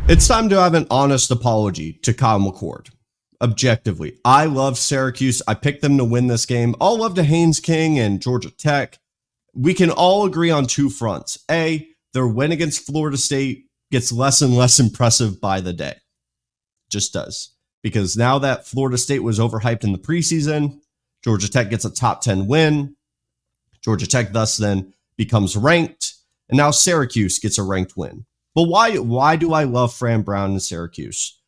It's time to have an honest apology to Kyle McCord. Objectively, I love Syracuse. I picked them to win this game. All love to Haynes King and Georgia Tech. We can all agree on two fronts. A, their win against Florida State gets less and less impressive by the day. Just does. Because now that Florida State was overhyped in the preseason, Georgia Tech gets a top 10 win. Georgia Tech thus then becomes ranked. And now Syracuse gets a ranked win. But why do I love Fran Brown and Syracuse?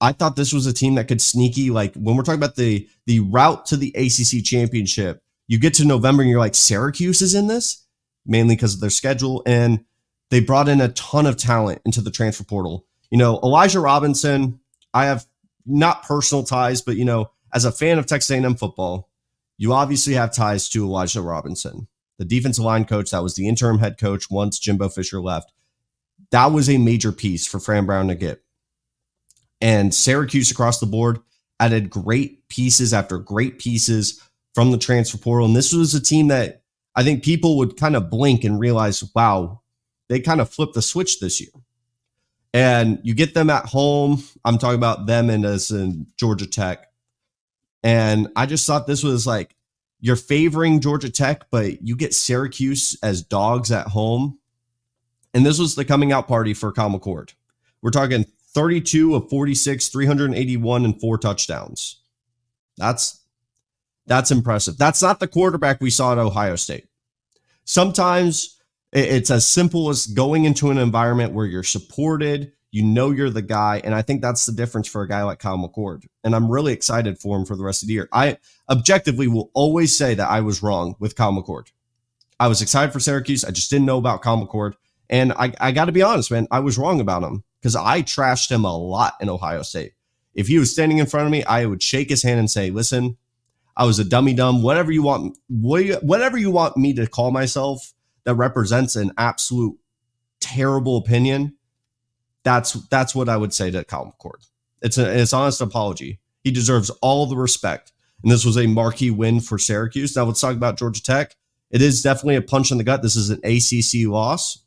I thought this was a team that could sneaky, like when we're talking about the route to the ACC championship, you get to November and you're like, Syracuse is in this? Mainly because of their schedule. And they brought in a ton of talent into the transfer portal. You know, Elijah Robinson, I have not personal ties, but, you know, as a fan of Texas A&M football, you obviously have ties to Elijah Robinson, the defensive line coach that was the interim head coach once Jimbo Fisher left. That was a major piece for Fran Brown to get. And Syracuse across the board added great pieces after great pieces from the transfer portal. And this was a team that I think people would kind of blink and realize, wow, they kind of flipped the switch this year. And you get them at home. I'm talking about them and as in Georgia Tech. And I just thought this was like, you're favoring Georgia Tech, but you get Syracuse as dogs at home. And this was the coming out party for Kyle McCord. We're talking 32 of 46, 381 and 4 touchdowns. That's impressive. That's not the quarterback we saw at Ohio State. Sometimes it's as simple as going into an environment where you're supported, you know you're the guy, and I think that's the difference for a guy like Kyle McCord. And I'm really excited for him for the rest of the year. I objectively will always say that I was wrong with Kyle McCord. I was excited for Syracuse. I just didn't know about Kyle McCord. And I got to be honest, man, I was wrong about him because I trashed him a lot in Ohio State. If he was standing in front of me, I would shake his hand and say, listen, I was a dummy dumb, whatever you want me to call myself that represents an absolute terrible opinion. That's what I would say to Kyle McCord. It's an honest apology. He deserves all the respect. And this was a marquee win for Syracuse. Now let's talk about Georgia Tech. It is definitely a punch in the gut. This is an ACC loss.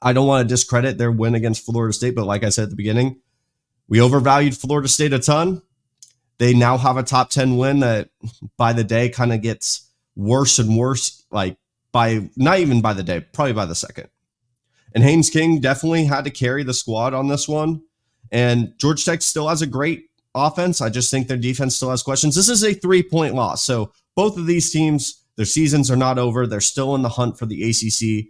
I don't want to discredit their win against Florida State, but like I said at the beginning, we overvalued Florida State a ton. They now have a top 10 win that by the day kind of gets worse and worse, like by not even by the day, probably by the second. And Haynes King definitely had to carry the squad on this one. And Georgia Tech still has a great offense. I just think their defense still has questions. This is a 3-point loss. So both of these teams, their seasons are not over. They're still in the hunt for the ACC.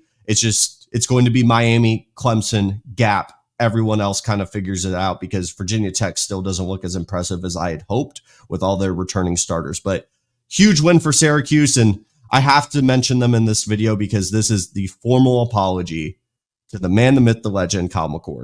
It's going to be Miami, Clemson, Gap. Everyone else kind of figures it out because Virginia Tech still doesn't look as impressive as I had hoped with all their returning starters. But huge win for Syracuse, and I have to mention them in this video because this is the formal apology to the man, the myth, the legend, Kyle McCord.